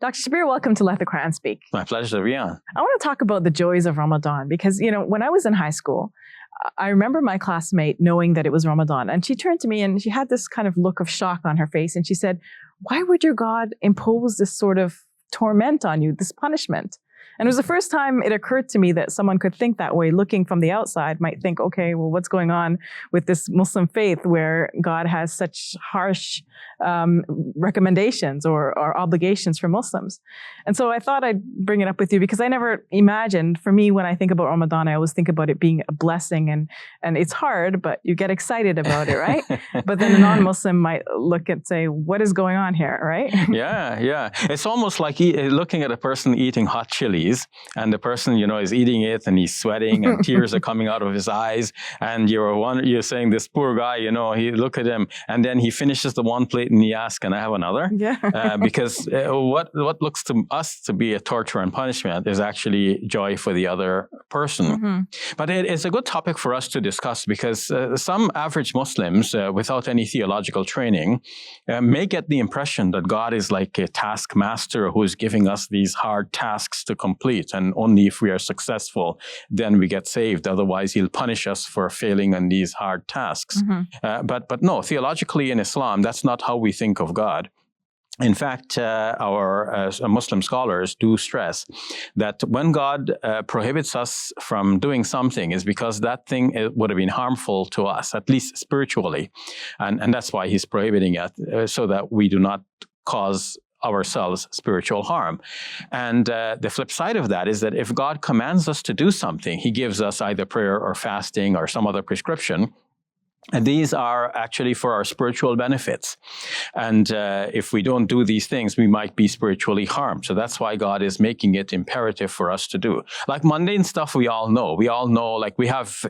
Dr. Shabir, welcome to Let the Quran Speak. My pleasure to be on. I want to talk about the joys of Ramadan because, when I was in high school, I remember my classmate knowing that it was Ramadan, and she turned to me and she had this kind of look of shock on her face, and she said, "Why would your God impose this sort of torment on you, this punishment?" And it was the first time it occurred to me that someone could think that way. Looking from the outside might think, okay, well, what's going on with this Muslim faith where God has such harsh recommendations or obligations for Muslims? And so I thought I'd bring it up with you because I never imagined, for me, when I think about Ramadan, I always think about it being a blessing, and it's hard, but you get excited about it, right? But then a non-Muslim might look and say, what is going on here, right? Yeah. It's almost like looking at a person eating hot chilies, and the person, is eating it and he's sweating and tears are coming out of his eyes. And you're saying, this poor guy, he look at him, and then he finishes the one plate and he asks, can I have another? Yeah. Because what looks to us to be a torture and punishment is actually joy for the other person. Mm-hmm. But it's a good topic for us to discuss because some average Muslims without any theological training may get the impression that God is like a taskmaster who is giving us these hard tasks to complete, and only if we are successful then we get saved. Otherwise he'll punish us for failing on these hard tasks. Mm-hmm. But no, theologically in Islam, that's not how we think of God. In fact, our Muslim scholars do stress that when God prohibits us from doing something is because that thing would have been harmful to us, at least spiritually. And that's why he's prohibiting it, so that we do not cause ourselves spiritual harm. And the flip side of that is that if God commands us to do something, he gives us either prayer or fasting or some other prescription. And these are actually for our spiritual benefits. And if we don't do these things, we might be spiritually harmed. So that's why God is making it imperative for us to do. Like mundane stuff we all know. We all know, like we have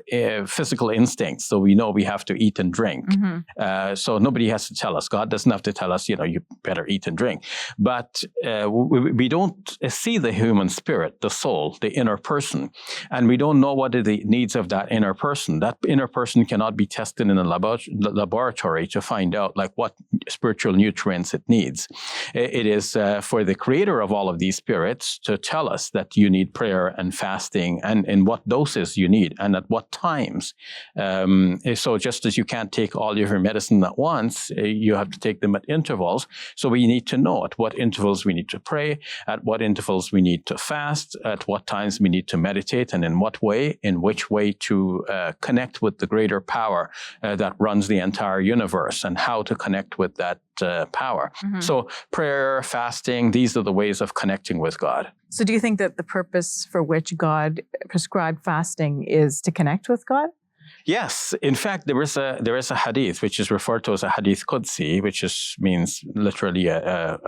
physical instincts, so we know we have to eat and drink. Mm-hmm. So nobody has to tell us. God doesn't have to tell us, you better eat and drink. But we don't see the human spirit, the soul, the inner person. And we don't know what are the needs of that inner person. That inner person cannot be tested in a laboratory to find out like what spiritual nutrients it needs. It is for the creator of all of these spirits to tell us that you need prayer and fasting, and in what doses you need and at what times. So just as you can't take all of your medicine at once, you have to take them at intervals. So we need to know at what intervals we need to pray, at what intervals we need to fast, at what times we need to meditate, and in which way to connect with the greater power that runs the entire universe, and how to connect with that power. Mm-hmm. So prayer, fasting, these are the ways of connecting with God. So do you think that the purpose for which God prescribed fasting is to connect with God? Yes. In fact, there is a hadith which is referred to as a hadith Qudsi, which means literally a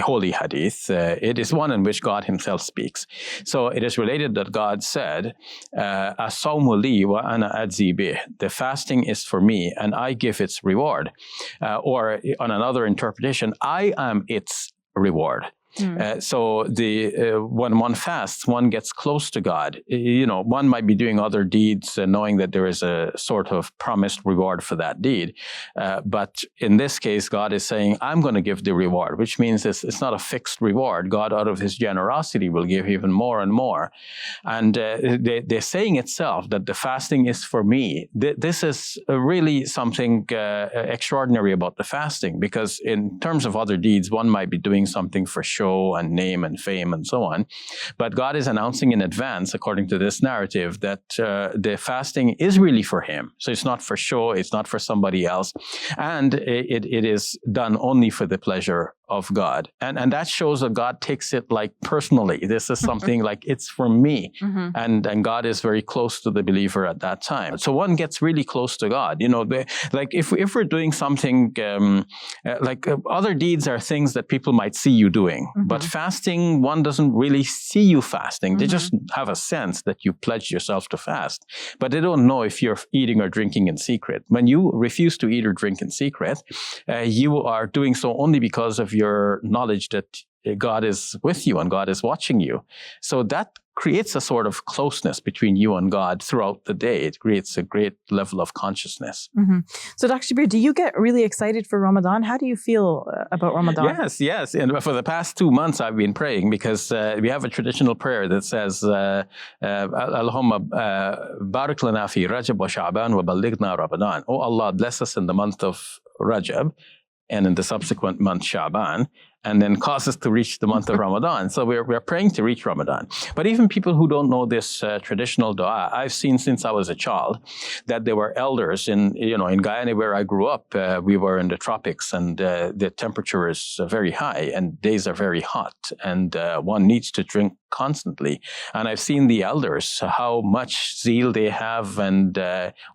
holy hadith. It is one in which God himself speaks. So it is related that God said, "As-sawmu li wa ana ajzi bih." The fasting is for me and I give its reward. Or on another interpretation, I am its reward. So when one fasts, one gets close to God. One might be doing other deeds, knowing that there is a sort of promised reward for that deed. But in this case, God is saying, I'm going to give the reward, which means it's not a fixed reward. God, out of his generosity, will give even more and more. And they're saying itself that the fasting is for me. This is really something extraordinary about the fasting, because in terms of other deeds, one might be doing something for show and name and fame and so on. But God is announcing in advance, according to this narrative, that the fasting is really for him. So it's not for show, it's not for somebody else. And it is done only for the pleasure of God. And that shows that God takes it like personally. This is something like it's for me. Mm-hmm. And God is very close to the believer at that time. So one gets really close to God. Like if we're doing something, other deeds are things that people might see you doing. Mm-hmm. But fasting, one doesn't really see you fasting. Mm-hmm. They just have a sense that you pledged yourself to fast. But they don't know if you're eating or drinking in secret. When you refuse to eat or drink in secret, you are doing so only because of your knowledge that God is with you and God is watching you. So that creates a sort of closeness between you and God throughout the day. It creates a great level of consciousness. Mm-hmm. So Dr. Shabir, do you get really excited for Ramadan? How do you feel about Ramadan? Yes. And for the past 2 months, I've been praying because we have a traditional prayer that says, Allahumma barik lana fi Rajab wa Sha'ban wa ballighna Ramadan. Oh Allah, bless us in the month of Rajab and in the subsequent month Sha'ban, and then cause us to reach the month of Ramadan. So we're praying to reach Ramadan. But even people who don't know this traditional dua, I've seen since I was a child that there were elders in Guyana where I grew up. We were in the tropics, and the temperature is very high and days are very hot, and one needs to drink constantly. And I've seen the elders, how much zeal they have and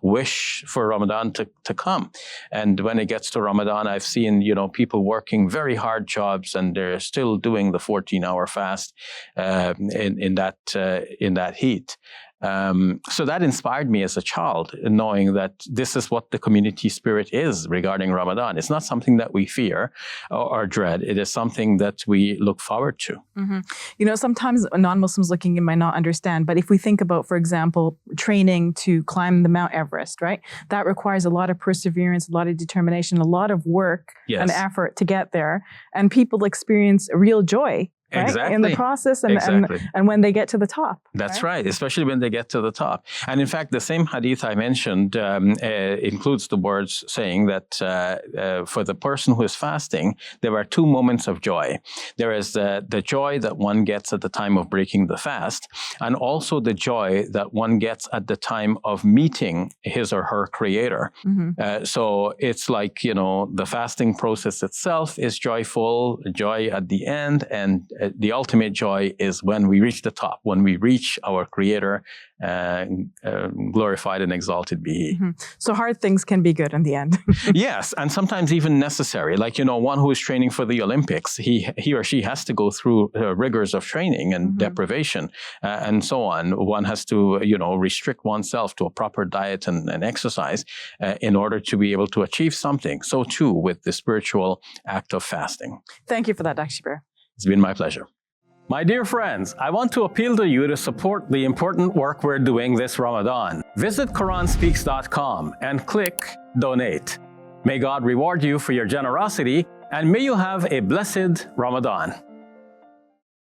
wish for Ramadan to come. And when it gets to Ramadan, I've seen, people working very hard jobs, and they're still doing the 14-hour fast in that heat. So that inspired me as a child, knowing that this is what the community spirit is regarding Ramadan. It's not something that we fear or dread. It is something that we look forward to. Mm-hmm. Sometimes non-Muslims looking in might not understand, but if we think about, for example, training to climb the Mount Everest, right? That requires a lot of perseverance, a lot of determination, a lot of work and effort to get there. And people experience real joy. Right? Exactly. In the process and when they get to the top. That's right, especially when they get to the top. And in fact, the same hadith I mentioned includes the words saying that for the person who is fasting, there are 2 moments of joy. There is the joy that one gets at the time of breaking the fast, and also the joy that one gets at the time of meeting his or her creator. Mm-hmm. So it's like, the fasting process itself is joyful, joy at the end, and the ultimate joy is when we reach the top, when we reach our Creator, glorified and exalted be He. Mm-hmm. So hard things can be good in the end. Yes, and sometimes even necessary. Like, one who is training for the Olympics, he or she has to go through rigors of training and deprivation and so on. One has to, restrict oneself to a proper diet and exercise in order to be able to achieve something. So too with the spiritual act of fasting. Thank you for that, Dr. Shabir. It's been my pleasure. My dear friends, I want to appeal to you to support the important work we're doing this Ramadan. Visit QuranSpeaks.com and click Donate. May God reward you for your generosity, and may you have a blessed Ramadan.